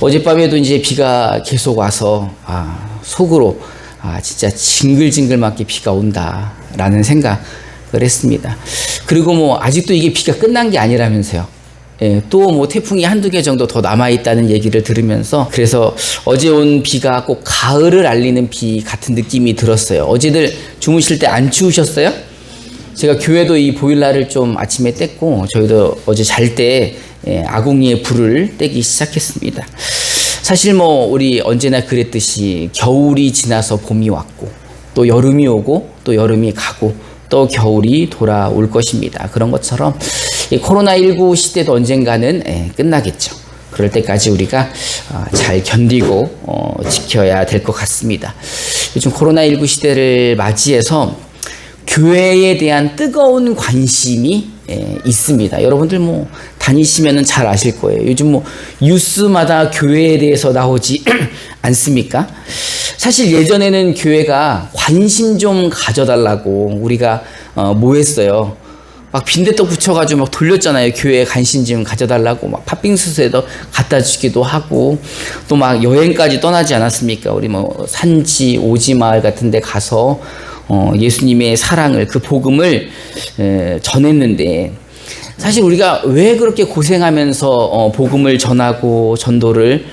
어젯밤에도 이제 비가 계속 와서 속으로 진짜 징글징글맞게 비가 온다라는 생각을 했습니다. 그리고 뭐 아직도 이게 비가 끝난 게 아니라면서요. 또 뭐 태풍이 한두 개 정도 더 남아있다는 얘기를 들으면서 그래서 어제 온 비가 꼭 가을을 알리는 비 같은 느낌이 들었어요. 어제들 주무실 때 안 추우셨어요? 제가 교회도 이 보일러를 좀 아침에 뗐고 저희도 어제 잘 때 아궁이에 불을 떼기 시작했습니다. 사실 뭐 우리 언제나 그랬듯이 겨울이 지나서 봄이 왔고 또 여름이 오고 또 여름이 가고 또 겨울이 돌아올 것입니다. 그런 것처럼 이 코로나19 시대도 언젠가는 끝나겠죠. 그럴 때까지 우리가 잘 견디고 지켜야 될 것 같습니다. 요즘 코로나19 시대를 맞이해서 교회에 대한 뜨거운 관심이 있습니다. 여러분들 뭐 다니시면은 잘 아실 거예요. 요즘 뭐 뉴스마다 교회에 대해서 나오지 않습니까? 사실 예전에는 교회가 관심 좀 가져달라고 우리가 뭐 했어요. 막 빈대떡 붙여가지고 막 돌렸잖아요. 교회에 관심 좀 가져달라고 막 팥빙수에도 갖다 주기도 하고 또 막 여행까지 떠나지 않았습니까? 우리 뭐 산지 오지 마을 같은 데 가서 예수님의 사랑을 그 복음을 전했는데 사실 우리가 왜 그렇게 고생하면서 복음을 전하고 전도를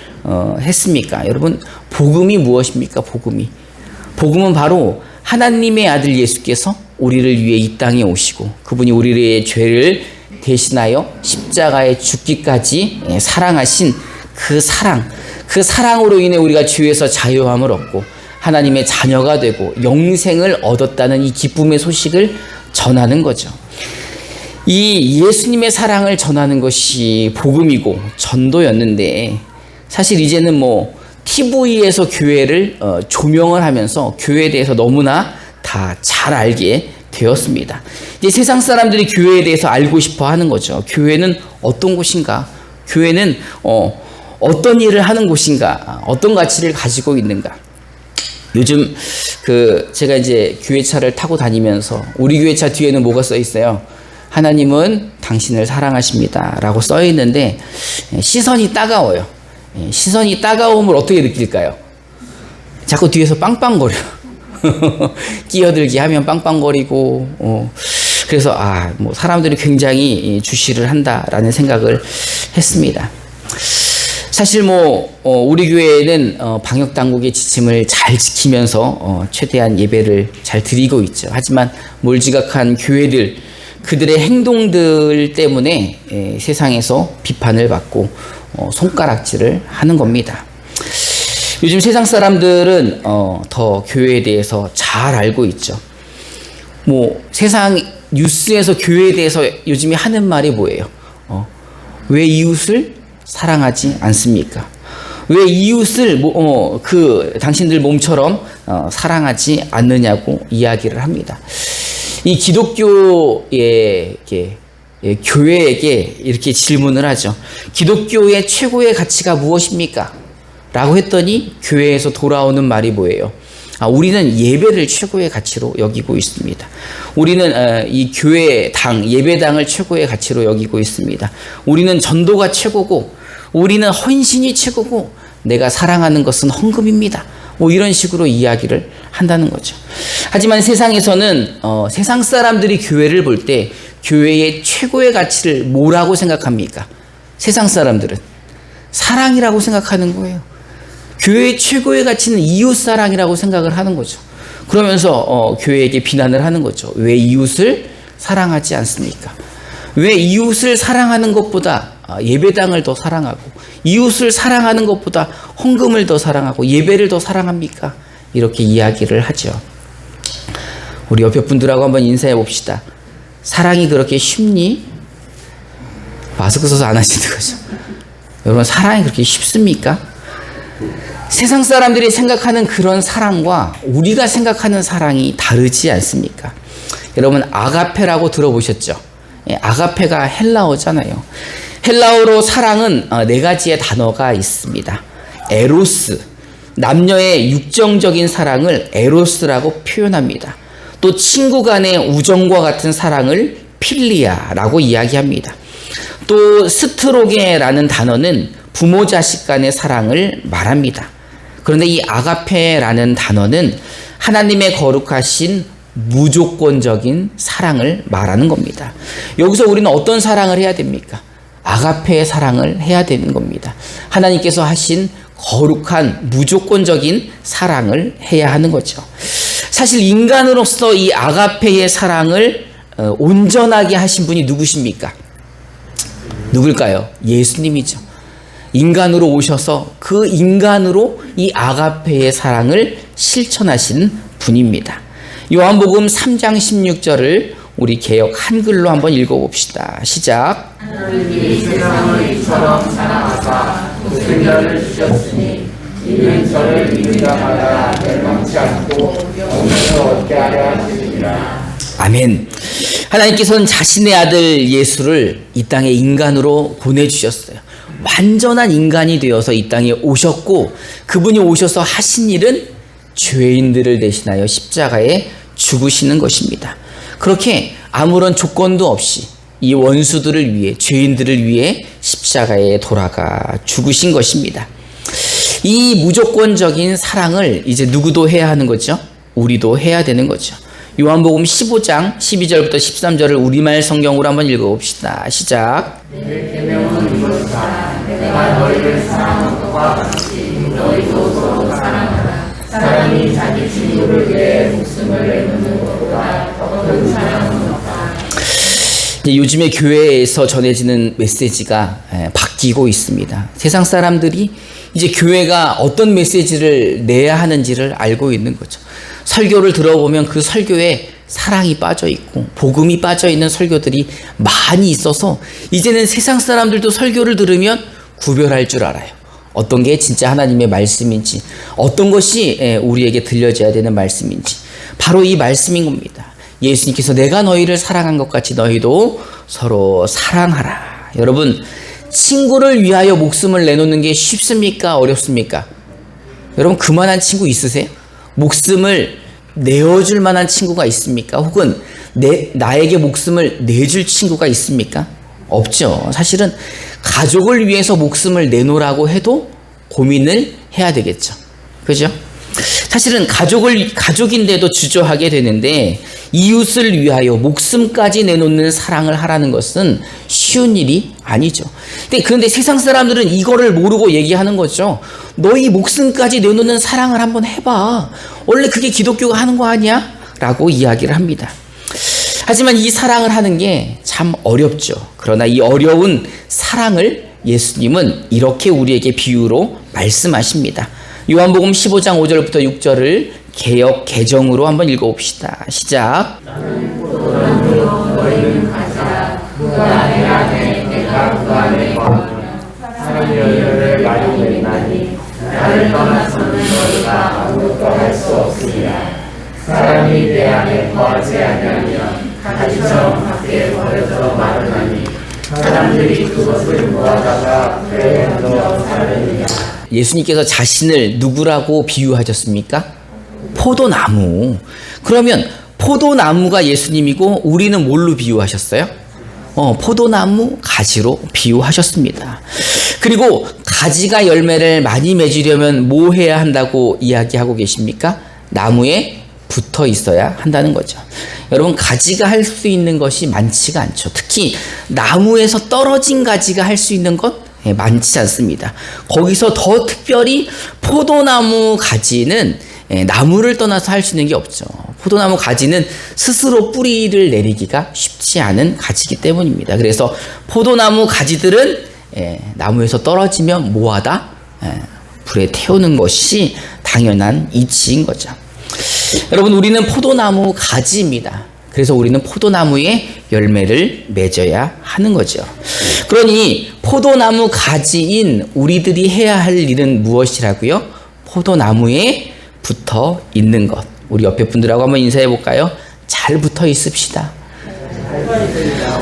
했습니까? 여러분 복음이 무엇입니까? 복음은 바로 하나님의 아들 예수께서 우리를 위해 이 땅에 오시고 그분이 우리의 죄를 대신하여 십자가에 죽기까지 사랑하신 그 사랑으로 인해 우리가 죄에서 자유함을 얻고 하나님의 자녀가 되고 영생을 얻었다는 이 기쁨의 소식을 전하는 거죠. 이 예수님의 사랑을 전하는 것이 복음이고 전도였는데 사실 이제는 뭐 TV에서 교회를 조명을 하면서 교회에 대해서 너무나 다 잘 알게 되었습니다. 이제 세상 사람들이 교회에 대해서 알고 싶어 하는 거죠. 교회는 어떤 곳인가? 교회는 어떤 일을 하는 곳인가? 어떤 가치를 가지고 있는가? 요즘 제가 이제 교회차를 타고 다니면서 우리 교회차 뒤에는 뭐가 써 있어요? 하나님은 당신을 사랑하십니다 라고 써 있는데 시선이 따가워요. 시선이 따가움을 어떻게 느낄까요? 자꾸 뒤에서 빵빵거려요. 끼어들기 하면 빵빵거리고 그래서 뭐 사람들이 굉장히 주시를 한다라는 생각을 했습니다. 사실 뭐 우리 교회는 방역 당국의 지침을 잘 지키면서 최대한 예배를 잘 드리고 있죠. 하지만 몰지각한 교회들 그들의 행동들 때문에 세상에서 비판을 받고 손가락질을 하는 겁니다. 요즘 세상 사람들은 더 교회에 대해서 잘 알고 있죠. 뭐 세상 뉴스에서 교회에 대해서 요즘에 하는 말이 뭐예요? 왜 이웃을 사랑하지 않습니까? 왜 이웃을 당신들 몸처럼 사랑하지 않느냐고 이야기를 합니다. 이 기독교의 교회에게 이렇게 질문을 하죠. 기독교의 최고의 가치가 무엇입니까? 라고 했더니 교회에서 돌아오는 말이 뭐예요? 우리는 예배를 최고의 가치로 여기고 있습니다. 우리는 이 교회당, 예배당을 최고의 가치로 여기고 있습니다. 우리는 전도가 최고고 우리는 헌신이 최고고 내가 사랑하는 것은 헌금입니다. 뭐 이런 식으로 이야기를 한다는 거죠. 하지만 세상에서는 세상 사람들이 교회를 볼 때 교회의 최고의 가치를 뭐라고 생각합니까? 세상 사람들은 사랑이라고 생각하는 거예요. 교회의 최고의 가치는 이웃사랑이라고 생각을 하는 거죠. 그러면서 교회에게 비난을 하는 거죠. 왜 이웃을 사랑하지 않습니까? 왜 이웃을 사랑하는 것보다 예배당을 더 사랑하고 이웃을 사랑하는 것보다 헌금을 더 사랑하고 예배를 더 사랑합니까? 이렇게 이야기를 하죠. 우리 옆에 분들하고 한번 인사해 봅시다. 사랑이 그렇게 쉽니? 마스크 써서 안 하시는 거죠. 여러분 사랑이 그렇게 쉽습니까? 세상 사람들이 생각하는 그런 사랑과 우리가 생각하는 사랑이 다르지 않습니까? 여러분 아가페라고 들어보셨죠? 아가페가 헬라어잖아요. 헬라어로 사랑은 네 가지의 단어가 있습니다. 에로스, 남녀의 육정적인 사랑을 에로스라고 표현합니다. 또 친구 간의 우정과 같은 사랑을 필리아라고 이야기합니다. 또 스트로게라는 단어는 부모 자식 간의 사랑을 말합니다. 그런데 이 아가페라는 단어는 하나님의 거룩하신 무조건적인 사랑을 말하는 겁니다. 여기서 우리는 어떤 사랑을 해야 됩니까? 아가페의 사랑을 해야 되는 겁니다. 하나님께서 하신 거룩한 무조건적인 사랑을 해야 하는 거죠. 사실 인간으로서 이 아가페의 사랑을 온전하게 하신 분이 누구십니까? 누굴까요? 예수님이죠. 인간으로 오셔서 그 인간으로 이 아가페의 사랑을 실천하신 분입니다. 요한복음 3장 16절을 우리 개역 한글로 한번 읽어봅시다. 시작. 하나님이 세상을 이처럼 사랑하사 독생자를 주셨으니 이는 저를 믿는 자마다 멸망치 않고 영생을 얻게 하려 하심이라. 아멘. 하나님께서는 자신의 아들 예수를 이 땅에 인간으로 보내주셨어요. 완전한 인간이 되어서 이 땅에 오셨고, 그분이 오셔서 하신 일은 죄인들을 대신하여 십자가에 죽으시는 것입니다. 그렇게 아무런 조건도 없이 이 원수들을 위해, 죄인들을 위해 십자가에 돌아가 죽으신 것입니다. 이 무조건적인 사랑을 이제 누구도 해야 하는 거죠? 우리도 해야 되는 거죠. 요한복음 15장 12절부터 13절을 우리말 성경으로 한번 읽어봅시다. 시작. 내 계명은 이것이다. 내가 너희를 사랑한 것과 같이 너희도 서로 사랑하라. 사람이 자기 친구를 위해 목숨을 내놓는 것보다 더 큰 사랑은 없다. 요즘에 교회에서 전해지는 메시지가 바뀌고 있습니다. 세상 사람들이 이제 교회가 어떤 메시지를 내야 하는지를 알고 있는 거죠. 설교를 들어보면 그 설교에 사랑이 빠져 있고 복음이 빠져 있는 설교들이 많이 있어서 이제는 세상 사람들도 설교를 들으면 구별할 줄 알아요. 어떤 게 진짜 하나님의 말씀인지, 어떤 것이 우리에게 들려져야 되는 말씀인지, 바로 이 말씀인 겁니다. 예수님께서 내가 너희를 사랑한 것 같이 너희도 서로 사랑하라. 여러분, 친구를 위하여 목숨을 내놓는 게 쉽습니까? 어렵습니까? 여러분, 그만한 친구 있으세요? 목숨을 내어줄 만한 친구가 있습니까? 혹은 나에게 목숨을 내줄 친구가 있습니까? 없죠. 사실은 가족을 위해서 목숨을 내놓으라고 해도 고민을 해야 되겠죠. 그죠? 사실은 가족인데도 주저하게 되는데, 이웃을 위하여 목숨까지 내놓는 사랑을 하라는 것은 쉬운 일이 아니죠. 그런데 세상 사람들은 이거를 모르고 얘기하는 거죠. 너희 목숨까지 내놓는 사랑을 한번 해봐. 원래 그게 기독교가 하는 거 아니야? 라고 이야기를 합니다. 하지만 이 사랑을 하는 게 참 어렵죠. 그러나 이 어려운 사랑을 예수님은 이렇게 우리에게 비유로 말씀하십니다. 요한복음 15장 5절부터 6절을 개역 개정으로 한번 읽어봅시다. 시작. 나는 포도나무요 너희는 가지라. 그가 내 안에 내가 그 안에 거하면 사람이 열매를 많이 맺나니 나를 떠나서는 너희가 아무것도 할 수 없으리라. 사람이 내 안에 거하지 아니하면 가지처럼 밖에 버려져 마르나니 사람들이 그것을 모아다가 배에 던져 사르느니라. 예수님께서 자신을 누구라고 비유하셨습니까? 포도나무. 그러면 포도나무가 예수님이고 우리는 뭘로 비유하셨어요? 포도나무 가지로 비유하셨습니다. 그리고 가지가 열매를 많이 맺으려면 뭐 해야 한다고 이야기하고 계십니까? 나무에 붙어 있어야 한다는 거죠. 여러분, 가지가 할 수 있는 것이 많지가 않죠. 특히 나무에서 떨어진 가지가 할 수 있는 것 많지 않습니다. 거기서 더 특별히 포도나무 가지는 나무를 떠나서 할 수 있는 게 없죠. 포도나무 가지는 스스로 뿌리를 내리기가 쉽지 않은 가지이기 때문입니다. 그래서 포도나무 가지들은 나무에서 떨어지면 뭐하다? 불에 태우는 것이 당연한 이치인 거죠. 여러분, 우리는 포도나무 가지입니다. 그래서 우리는 포도나무의 열매를 맺어야 하는 거죠. 그러니 포도나무 가지인 우리들이 해야 할 일은 무엇이라고요? 포도나무에 붙어 있는 것. 우리 옆에 분들하고 한번 인사해 볼까요? 잘 붙어 있읍시다.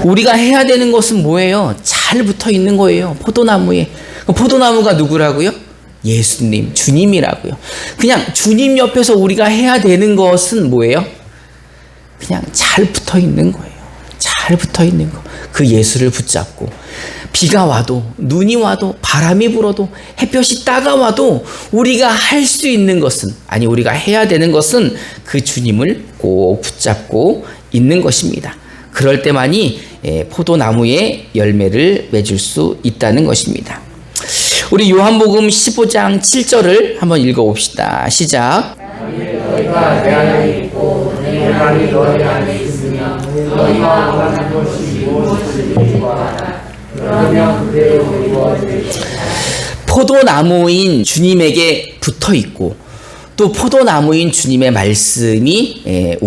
우리가 해야 되는 것은 뭐예요? 잘 붙어 있는 거예요. 포도나무에. 포도나무가 누구라고요? 예수님, 주님이라고요. 그냥 주님 옆에서 우리가 해야 되는 것은 뭐예요? 그냥 잘 붙어 있는 거예요. 잘 붙어 있는 거. 그 예수를 붙잡고 비가 와도 눈이 와도 바람이 불어도 햇볕이 따가워도 우리가 할 수 있는 것은, 아니 우리가 해야 되는 것은 그 주님을 꼭 붙잡고 있는 것입니다. 그럴 때만이 포도나무의 열매를 맺을 수 있다는 것입니다. 우리 요한복음 15장 7절을 한번 읽어봅시다. 시작. 너희가 내 안에 있고 내 말이 너희 안에 있으면 너희가 원하는 것이 무엇이든지 구하라. 그러면 그대로 이루어질 것이다. 포도나무인 주님에게 붙어 있고 또 포도나무인 주님의 말씀이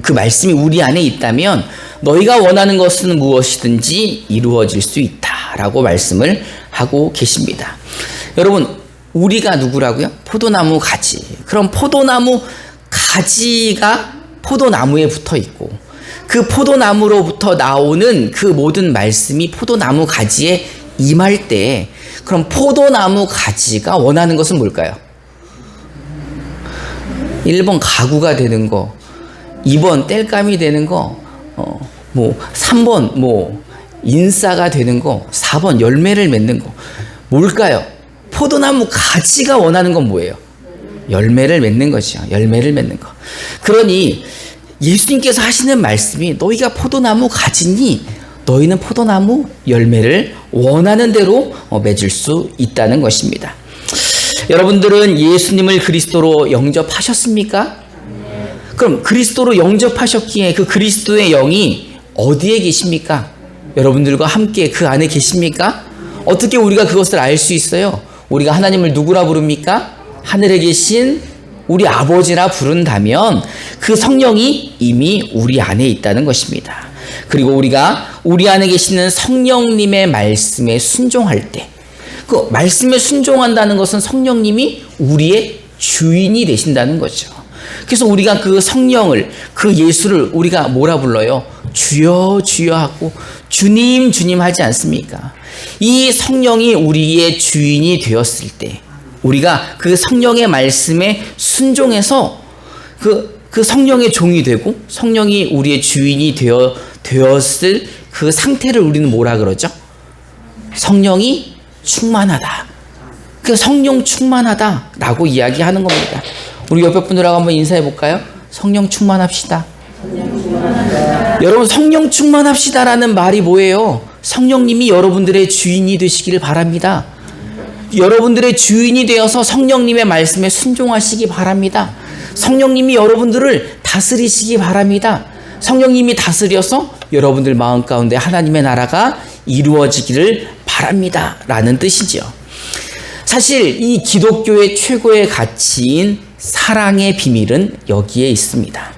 그 말씀이 우리 안에 있다면 너희가 원하는 것은 무엇이든지 이루어질 수 있다라고 말씀을 하고 계십니다. 여러분, 우리가 누구라고요? 포도나무 가지. 그럼 포도나무 가지가 포도나무에 붙어 있고 그 포도나무로부터 나오는 그 모든 말씀이 포도나무 가지에 임할 때, 그럼 포도나무 가지가 원하는 것은 뭘까요? 1번 가구가 되는 거, 2번 땔감이 되는 거, 3번 인싸가 되는 거, 4번 열매를 맺는 거. 뭘까요? 포도나무 가지가 원하는 건 뭐예요? 열매를 맺는 것이요. 열매를 맺는 거. 그러니 예수님께서 하시는 말씀이 너희가 포도나무 가지니 너희는 포도나무 열매를 원하는 대로 맺을 수 있다는 것입니다. 여러분들은 예수님을 그리스도로 영접하셨습니까? 그럼 그리스도로 영접하셨기에 그 그리스도의 영이 어디에 계십니까? 여러분들과 함께 그 안에 계십니까? 어떻게 우리가 그것을 알 수 있어요? 우리가 하나님을 누구라 부릅니까? 하늘에 계신 우리 아버지라 부른다면 그 성령이 이미 우리 안에 있다는 것입니다. 그리고 우리가 우리 안에 계시는 성령님의 말씀에 순종할 때, 그 말씀에 순종한다는 것은 성령님이 우리의 주인이 되신다는 거죠. 그래서 우리가 그 성령을, 그 예수를 우리가 뭐라 불러요? 주여 주여 하고 주님 주님 하지 않습니까? 이 성령이 우리의 주인이 되었을 때, 우리가 그 성령의 말씀에 순종해서 그 성령의 종이 되고 성령이 우리의 주인이 되었을 그 상태를 우리는 뭐라 그러죠? 성령이 충만하다. 그 성령 충만하다라고 이야기하는 겁니다. 우리 옆에 분들하고 한번 인사해 볼까요? 성령 충만합시다. 여러분, 성령 충만합시다라는 말이 뭐예요? 성령님이 여러분들의 주인이 되시기를 바랍니다. 여러분들의 주인이 되어서 성령님의 말씀에 순종하시기 바랍니다. 성령님이 여러분들을 다스리시기 바랍니다. 성령님이 다스려서 여러분들 마음 가운데 하나님의 나라가 이루어지기를 바랍니다 라는 뜻이죠. 사실 이 기독교의 최고의 가치인 사랑의 비밀은 여기에 있습니다.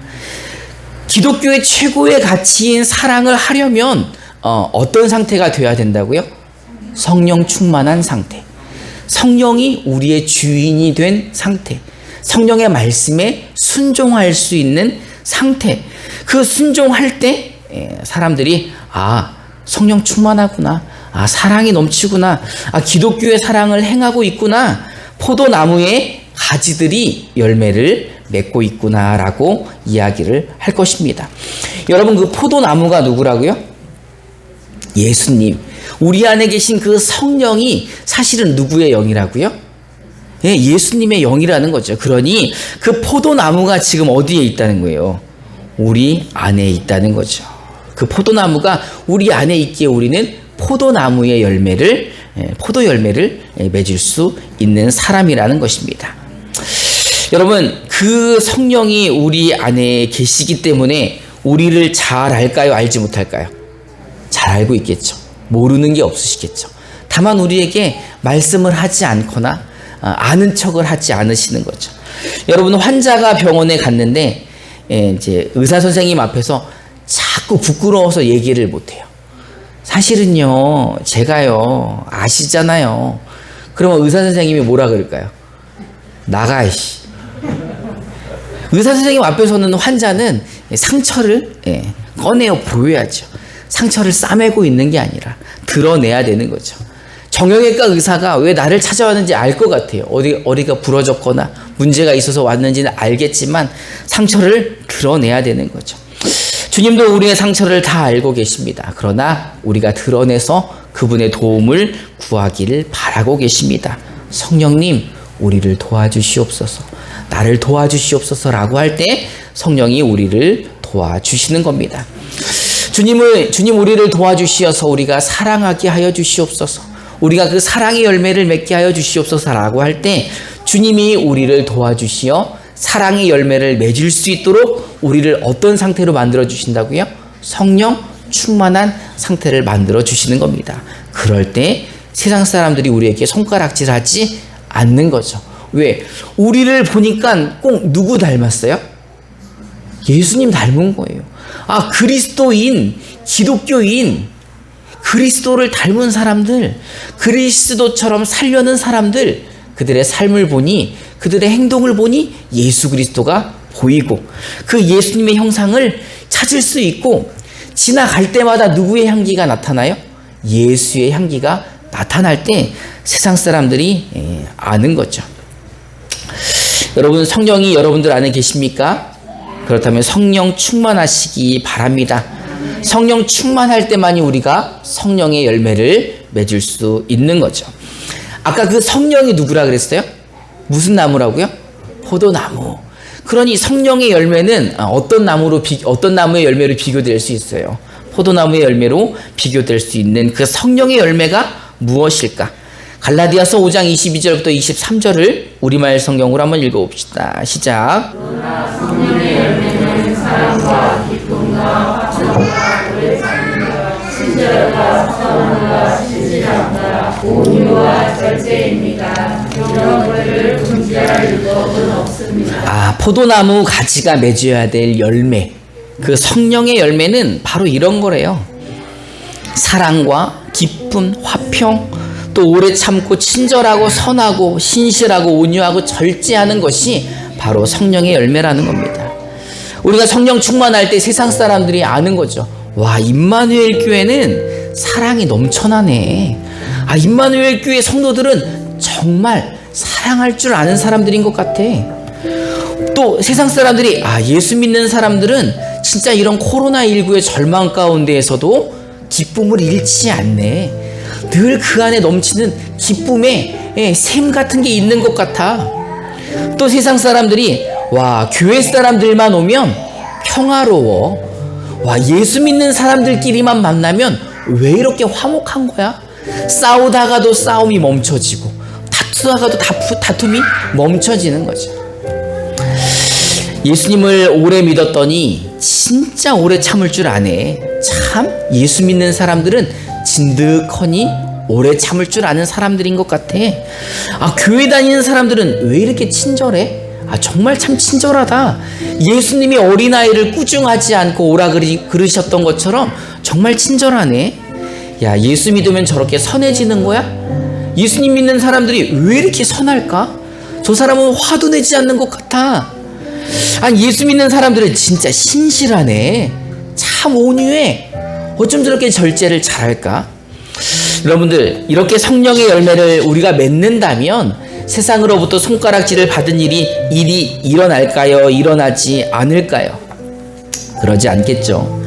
기독교의 최고의 가치인 사랑을 하려면 어떤 상태가 되어야 된다고요? 성령 충만한 상태. 성령이 우리의 주인이 된 상태. 성령의 말씀에 순종할 수 있는 상태. 그 순종할 때 사람들이 성령 충만하구나. 사랑이 넘치구나. 기독교의 사랑을 행하고 있구나. 포도나무의 가지들이 열매를 맺고 있구나라고 이야기를 할 것입니다. 여러분, 그 포도나무가 누구라고요? 예수님. 우리 안에 계신 그 성령이 사실은 누구의 영이라고요? 예수님의 영이라는 거죠. 그러니 그 포도나무가 지금 어디에 있다는 거예요? 우리 안에 있다는 거죠. 그 포도나무가 우리 안에 있기에 우리는 포도나무의 열매를, 포도 열매를 맺을 수 있는 사람이라는 것입니다. 여러분, 그 성령이 우리 안에 계시기 때문에 우리를 잘 알까요? 알지 못할까요? 잘 알고 있겠죠. 모르는 게 없으시겠죠. 다만 우리에게 말씀을 하지 않거나 아는 척을 하지 않으시는 거죠. 여러분, 환자가 병원에 갔는데 이제 의사 선생님 앞에서 자꾸 부끄러워서 얘기를 못해요. 사실은요, 제가요, 아시잖아요. 그러면 의사 선생님이 뭐라 그럴까요? 나가, 이씨. 의사 선생님 앞에서는 환자는 상처를 꺼내어 보여야죠. 상처를 싸매고 있는 게 아니라 드러내야 되는 거죠. 정형외과 의사가 왜 나를 찾아왔는지 알 것 같아요. 어디가 부러졌거나 문제가 있어서 왔는지는 알겠지만 상처를 드러내야 되는 거죠. 주님도 우리의 상처를 다 알고 계십니다. 그러나 우리가 드러내서 그분의 도움을 구하기를 바라고 계십니다. 성령님, 우리를 도와주시옵소서, 나를 도와주시옵소서라고 할 때 성령이 우리를 도와주시는 겁니다. 주님 우리를 도와주시어서 우리가 사랑하게 하여 주시옵소서, 우리가 그 사랑의 열매를 맺게 하여 주시옵소서라고 할 때 주님이 우리를 도와주시어 사랑의 열매를 맺을 수 있도록 우리를 어떤 상태로 만들어 주신다고요? 성령 충만한 상태를 만들어 주시는 겁니다. 그럴 때 세상 사람들이 우리에게 손가락질하지 않는 거죠. 왜? 우리를 보니까 꼭 누구 닮았어요? 예수님 닮은 거예요. 아, 그리스도인, 기독교인, 그리스도를 닮은 사람들, 그리스도처럼 살려는 사람들, 그들의 삶을 보니, 그들의 행동을 보니 예수 그리스도가 보이고 그 예수님의 형상을 찾을 수 있고, 지나갈 때마다 누구의 향기가 나타나요? 예수의 향기가 나타날 때 세상 사람들이 아는 거죠. 여러분, 성령이 여러분들 안에 계십니까? 그렇다면 성령 충만하시기 바랍니다. 성령 충만할 때만이 우리가 성령의 열매를 맺을 수 있는 거죠. 아까 그 성령이 누구라 그랬어요? 무슨 나무라고요? 포도나무. 그러니 성령의 열매는 어떤 나무의 열매로 비교될 수 있어요? 포도나무의 열매로 비교될 수 있는 그 성령의 열매가 무엇일까? 갈라디아서 5장 22절부터 23절을 우리말 성경으로 한번 읽어봅시다. 시작. 그러나 성령의 열매는 사랑과 기쁨과 화평과 오래 참음과 친절과 선함과 신실함과 온유와 절제입니다. 이런 것들을 금지할 율법은 없습니다. 포도나무 가지가 맺어야 될 열매, 그 성령의 열매는 바로 이런 거래요. 사랑과 기쁨, 화평, 또 오래 참고 친절하고 선하고 신실하고 온유하고 절제하는 것이 바로 성령의 열매라는 겁니다. 우리가 성령 충만할 때 세상 사람들이 아는 거죠. 와, 임마누엘 교회는 사랑이 넘쳐나네. 임마누엘 교회 성도들은 정말 사랑할 줄 아는 사람들인 것 같아. 또 세상 사람들이 예수 믿는 사람들은 진짜 이런 코로나19의 절망 가운데에서도 기쁨을 잃지 않네. 늘 그 안에 넘치는 기쁨의 샘 같은 게 있는 것 같아. 또 세상 사람들이 교회 사람들만 오면 평화로워. 예수 믿는 사람들끼리만 만나면 왜 이렇게 화목한 거야? 싸우다가도 싸움이 멈춰지고 다투다가도 다툼이 멈춰지는 거죠. 예수님을 오래 믿었더니 진짜 오래 참을 줄 아네. 참 예수 믿는 사람들은 진득하니 오래 참을 줄 아는 사람들인 것 같아. 교회 다니는 사람들은 왜 이렇게 친절해? 정말 참 친절하다. 예수님이 어린아이를 꾸중하지 않고 오라 그러셨던 것처럼 정말 친절하네. 야, 예수 믿으면 저렇게 선해지는 거야? 예수님 믿는 사람들이 왜 이렇게 선할까? 저 사람은 화도 내지 않는 것 같아. 예수 믿는 사람들은 진짜 신실하네. 참 온유해. 어쩜 저렇게 절제를 잘할까? 여러분들, 이렇게 성령의 열매를 우리가 맺는다면 세상으로부터 손가락질을 받은 일이 일어날까요? 일어나지 않을까요? 그러지 않겠죠.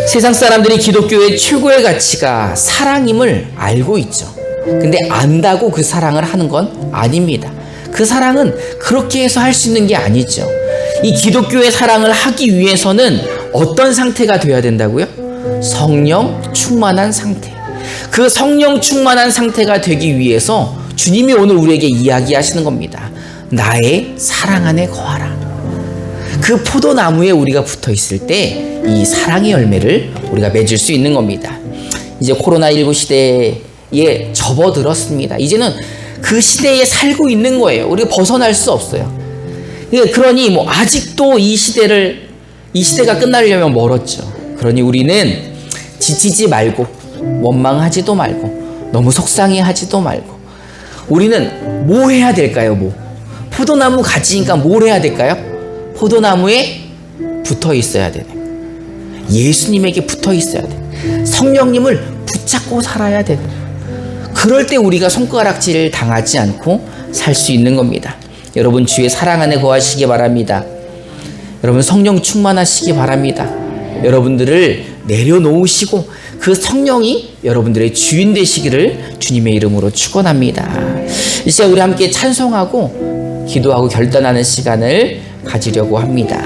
세상 사람들이 기독교의 최고의 가치가 사랑임을 알고 있죠. 근데 안다고 그 사랑을 하는 건 아닙니다. 그 사랑은 그렇게 해서 할 수 있는 게 아니죠. 이 기독교의 사랑을 하기 위해서는 어떤 상태가 되어야 된다고요? 성령 충만한 상태. 그 성령 충만한 상태가 되기 위해서 주님이 오늘 우리에게 이야기하시는 겁니다. 나의 사랑 안에 거하라. 그 포도나무에 우리가 붙어 있을 때 이 사랑의 열매를 우리가 맺을 수 있는 겁니다. 이제 코로나19 시대에 접어들었습니다. 이제는 그 시대에 살고 있는 거예요. 우리가 벗어날 수 없어요. 그러니 아직도 이 시대가 끝나려면 멀었죠. 그러니 우리는 지치지 말고 원망하지도 말고 너무 속상해하지도 말고 우리는 뭐 해야 될까요? 포도나무 가지니까 뭘 해야 될까요? 포도나무에 붙어 있어야 되는, 예수님에게 붙어 있어야 되는, 성령님을 붙잡고 살아야 되는, 그럴 때 우리가 손가락질을 당하지 않고 살 수 있는 겁니다. 여러분, 주의 사랑 안에 거하시기 바랍니다. 여러분, 성령 충만하시기 바랍니다. 여러분들을 내려놓으시고 그 성령이 여러분들의 주인 되시기를 주님의 이름으로 축원합니다. 이 시간 우리 함께 찬송하고 기도하고 결단하는 시간을 가지려고 합니다.